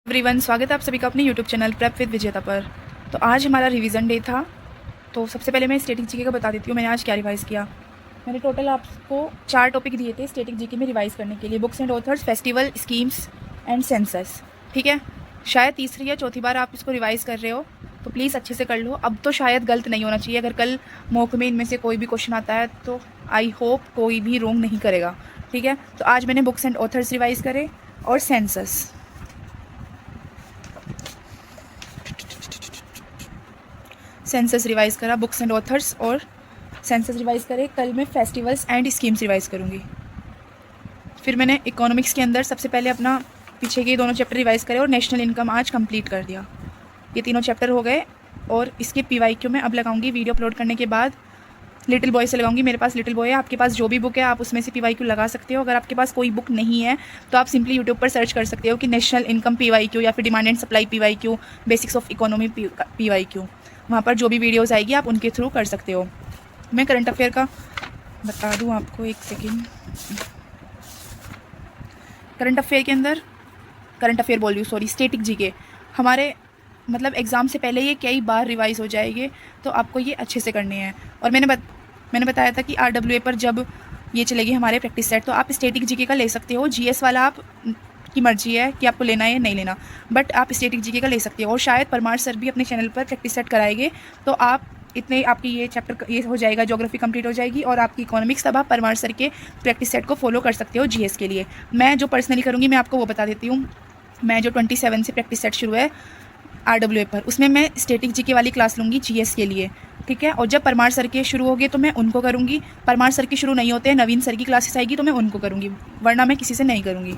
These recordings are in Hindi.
एवरीवन, स्वागत है आप सभी का अपने यूट्यूब चैनल प्रेप विद विजेता पर। तो आज हमारा रिवीजन डे था। तो सबसे पहले मैं स्टैटिक जीके का बता देती हूँ मैंने आज क्या रिवाइज़ किया। मैंने टोटल आपको 4 टॉपिक दिए थे स्टैटिक जीके में रिवाइज़ करने के लिए, books and authors, festival, schemes and census. ठीक है, शायद तीसरी या चौथी बार आप इसको रिवाइज़ कर रहे हो, तो प्लीज़ अच्छे से कर लो। अब तो शायद गलत नहीं होना चाहिए। अगर कल मौके में इनमें से कोई भी क्वेश्चन आता है तो आई होप कोई भी रोंग नहीं करेगा। ठीक है, तो आज मैंने बुक्स एंड ऑथर्स रिवाइज़ करे और सेंसस रिवाइज करा, बुक्स एंड ऑथर्स और सेंसस रिवाइज करे। कल मैं फेस्टिवल्स एंड स्कीम्स रिवाइज करूँगी। फिर मैंने इकोनॉमिक्स के अंदर सबसे पहले अपना पीछे के दोनों चैप्टर रिवाइज करे और नेशनल इनकम आज कंप्लीट कर दिया। ये तीनों चैप्टर हो गए और इसके पीवाईक्यू में अब लगाऊंगी वीडियो अपलोड करने के बाद लिटिल बॉय से लगाऊंगी। मेरे पास लिटिल बॉय है, आपके पास जो भी बुक है आप उसमें से पीवाईक्यू लगा सकते हो। अगर आपके पास कोई बुक नहीं है तो आप सिंपली यूट्यूब पर सर्च कर सकते हो कि नेशनल इनकम पीवाईक्यू या फिर demand and supply PYQ, basics of economy PYQ. वहाँ पर जो भी वीडियोस आएगी आप उनके थ्रू कर सकते हो। मैं करंट अफेयर का बता दूँ आपको, एक सेकेंड। करंट अफेयर के अंदर, करंट अफेयर बोल रही हूँ, सॉरी, स्टैटिक जीके हमारे मतलब एग्ज़ाम से पहले ये कई बार रिवाइज़ हो जाएंगे, तो आपको ये अच्छे से करने हैं। और मैंने बताया था कि RWA पर जब ये चलेगी हमारे प्रैक्टिस सेट, तो आप स्टैटिक जीके का ले सकते हो। GS वाला आप की मर्जी है कि आपको लेना है या नहीं लेना, बट आप स्टैटिक जीके का ले सकते हो। और शायद परमार सर भी अपने चैनल पर प्रैक्टिस सेट कराएंगे, तो आप इतने आपकी ये चैप्टर ये हो जाएगा, ज्योग्राफी कंप्लीट हो जाएगी और आपकी इकोनॉमिक्स। तब आप परमार सर के प्रैक्टिस सेट को फॉलो कर सकते हो GS के लिए। मैं जो पर्सनली करूँगी मैं आपको वो बता देती हूँ। मैं जो 27 से प्रैक्टिस सेट शुरू है RWA पर, उसमें मैं स्टैटिक जीके वाली क्लास लूँगी GS के लिए। ठीक है, और जब परमार सर के शुरू होंगे तो मैं उनको करूँगी। परमार सर के शुरू नहीं होते हैं, नवीन सर की क्लासेस आएगी तो मैं उनको करूँगी, वरना मैं किसी से नहीं करूँगी।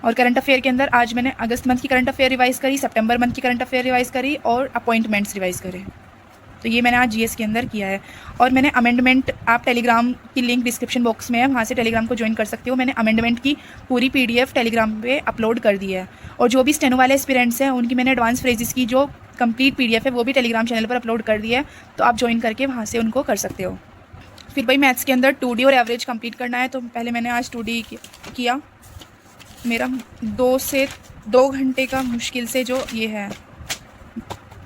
और करंट अफेयर के अंदर आज मैंने अगस्त मंथ की करंट अफेयर रिवाइज़ करी, सितंबर मंथ की करंट अफेयर रिवाइज़ करी और अपॉइंटमेंट्स रिवाइज़ करे। तो ये मैंने आज GS के अंदर किया है। और मैंने अमेंडमेंट, आप टेलीग्राम की लिंक डिस्क्रिप्शन बॉक्स में है, वहाँ से टेलीग्राम को ज्वाइन कर सकते हो। मैंने अमेंडमेंट की पूरी PDF टेलीग्राम पे अपलोड कर दी है। और जो भी स्टेनो वाले एस्पिरेंट्स हैं उनकी मैंने एडवांस फ्रेजेस की जो कंप्लीट PDF है वो भी टेलीग्राम चैनल पर अपलोड कर दी है, तो आप ज्वाइन करके वहाँ से उनको कर सकते हो। फिर भाई मैथ्स के अंदर 2D और एवरेज कंप्लीट करना है, तो पहले मैंने आज 2D किया। मेरा 2 से 2 घंटे का मुश्किल से जो ये है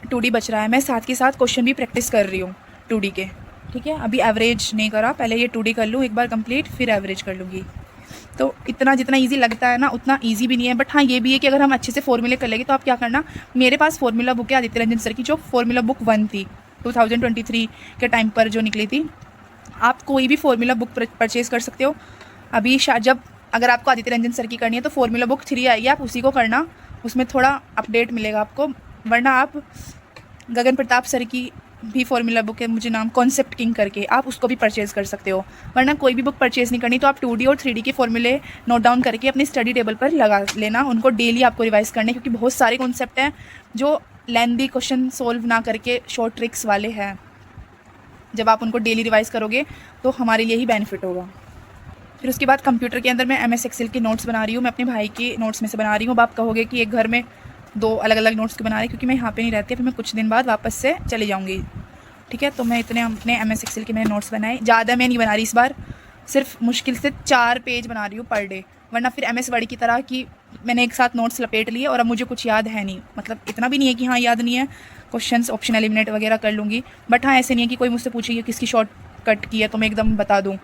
2D बच रहा है। मैं साथ के साथ क्वेश्चन भी प्रैक्टिस कर रही हूँ 2D के। ठीक है, अभी एवरेज नहीं करा, पहले ये 2D कर लूँ एक बार कंप्लीट, फिर एवरेज कर लूँगी। तो इतना जितना इजी लगता है ना उतना इजी भी नहीं है, बट हाँ ये भी है कि अगर हम अच्छे से फॉर्मूले कर लेंगे तो आप क्या करना, मेरे पास फॉर्मूला बुक है आदित्य रंजन सर की, जो फॉर्मूला बुक 1 थी 2023 के टाइम पर जो निकली थी। आप कोई भी फॉर्मूला बुक परचेज़ कर सकते हो। अभी जब अगर आपको आदित्य रंजन सर की करनी है तो फॉर्मूला बुक 3 आएगी, आप उसी को करना, उसमें थोड़ा अपडेट मिलेगा आपको। वरना आप गगन प्रताप सर की भी फॉर्मूला बुक है, मुझे नाम कॉन्सेप्ट किंग करके, आप उसको भी परचेज़ कर सकते हो। वरना कोई भी बुक परचेज़ नहीं करनी तो आप 2D और 3D के फॉर्मूले नोट डाउन करके अपने स्टडी टेबल पर लगा लेना। उनको डेली आपको रिवाइज़ करने, क्योंकि बहुत सारे कॉन्सेप्ट हैं जो लेंदी क्वेश्चन सोल्व ना करके शॉर्ट ट्रिक्स वाले हैं। जब आप उनको डेली रिवाइज़ करोगे तो हमारे लिए ही बेनिफिट होगा। फिर उसके बाद कंप्यूटर के अंदर मैं MS एक्सेल के नोट्स बना रही हूँ। मैं अपने भाई के नोट्स में से बना रही हूँ। अब आप कहोगे कि एक घर में 2 अलग अलग नोट्स क्यों बना रही है, क्योंकि मैं यहाँ पे नहीं रहती, फिर मैं कुछ दिन बाद वापस से चली जाऊँगी। ठीक है, तो मैं इतने अपने MS एक्सेल के मैंने नोट्स बनाए, ज़्यादा मैं नहीं बना रही इस बार, सिर्फ मुश्किल से 4 पेज बना रही हूँ पर डे। वरना फिर MS वर्ड की तरह कि मैंने एक साथ नोट्स लपेट लिए और अब मुझे कुछ याद है नहीं। मतलब इतना भी नहीं है कि हाँ याद नहीं है, क्वेश्चंस ऑप्शन एलिमिनेट वगैरह कर लूँगी, बट हाँ ऐसे नहीं है कि कोई मुझसे पूछेगी किसकी शॉर्ट कट की है तो मैं एकदम बता दूँ।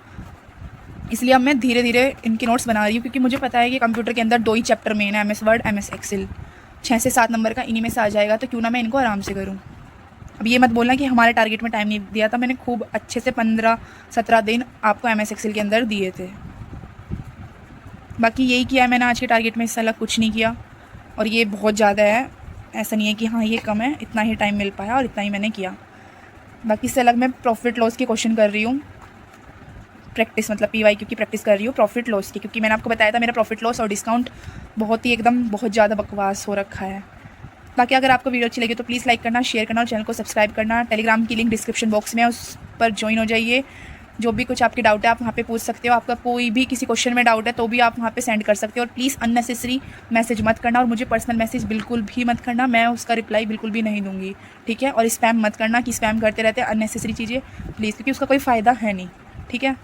इसलिए अब मैं धीरे धीरे इनके नोट्स बना रही हूँ, क्योंकि मुझे पता है कि कंप्यूटर के अंदर 2 ही चैप्टर मेन है, MS वर्ड, MS एक्सेल। 6 से 7 नंबर का इन्हीं में से आ जाएगा, तो क्यों ना मैं इनको आराम से करूँ। अब ये मत बोलना कि हमारे टारगेट में टाइम नहीं दिया था, मैंने खूब अच्छे से 15-17 दिन आपको MS एक्सेल के अंदर दिए थे। बाकी यही किया है मैंने आज के टारगेट में, इससे अलग कुछ नहीं किया। और ये बहुत ज़्यादा है, ऐसा नहीं है कि हाँ ये कम है, इतना ही टाइम मिल पाया और इतना ही मैंने किया। बाकी इससे अलग मैं प्रॉफिट लॉस के क्वेश्चन कर रही हूँ, प्रैक्टिस मतलब PYQ की प्रैक्टिस कर रही हूँ प्रॉफिट लॉस की, क्योंकि मैंने आपको बताया था मेरा प्रॉफिट लॉस और डिस्काउंट बहुत ही एकदम बहुत ज़्यादा बकवास हो रखा है। बाकी अगर आपको वीडियो अच्छी लगी तो प्लीज़ लाइक करना, शेयर करना और चैनल को सब्सक्राइब करना। टेलीग्राम की लिंक डिस्क्रिप्शन बॉक्स में है, उस पर ज्वाइन हो जाइए। जो भी कुछ आपके डाउट है आप वहाँ पे पूछ सकते हो। आपका कोई भी किसी क्वेश्चन में डाउट है तो भी आप वहाँ पे सेंड कर सकते हो। और प्लीज़ अननेसेसरी मैसेज मत करना, और मुझे पर्सनल मैसेज बिल्कुल भी मत करना, मैं उसका रिप्लाई बिल्कुल भी नहीं दूँगी। ठीक है, और स्पैम मत करना कि स्पैम करते रहते हैं अननेसेसरी चीज़ें प्लीज़, क्योंकि उसका कोई फ़ायदा है नहीं। ठीक है,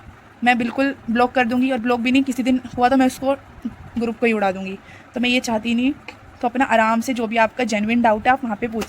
मैं बिल्कुल ब्लॉक कर दूँगी, और ब्लॉक भी नहीं, किसी दिन हुआ तो मैं उसको ग्रुप को ही उड़ा दूँगी। तो मैं ये चाहती नहीं। तो अपना आराम से जो भी आपका जेन्युइन डाउट है आप वहाँ पे पूछ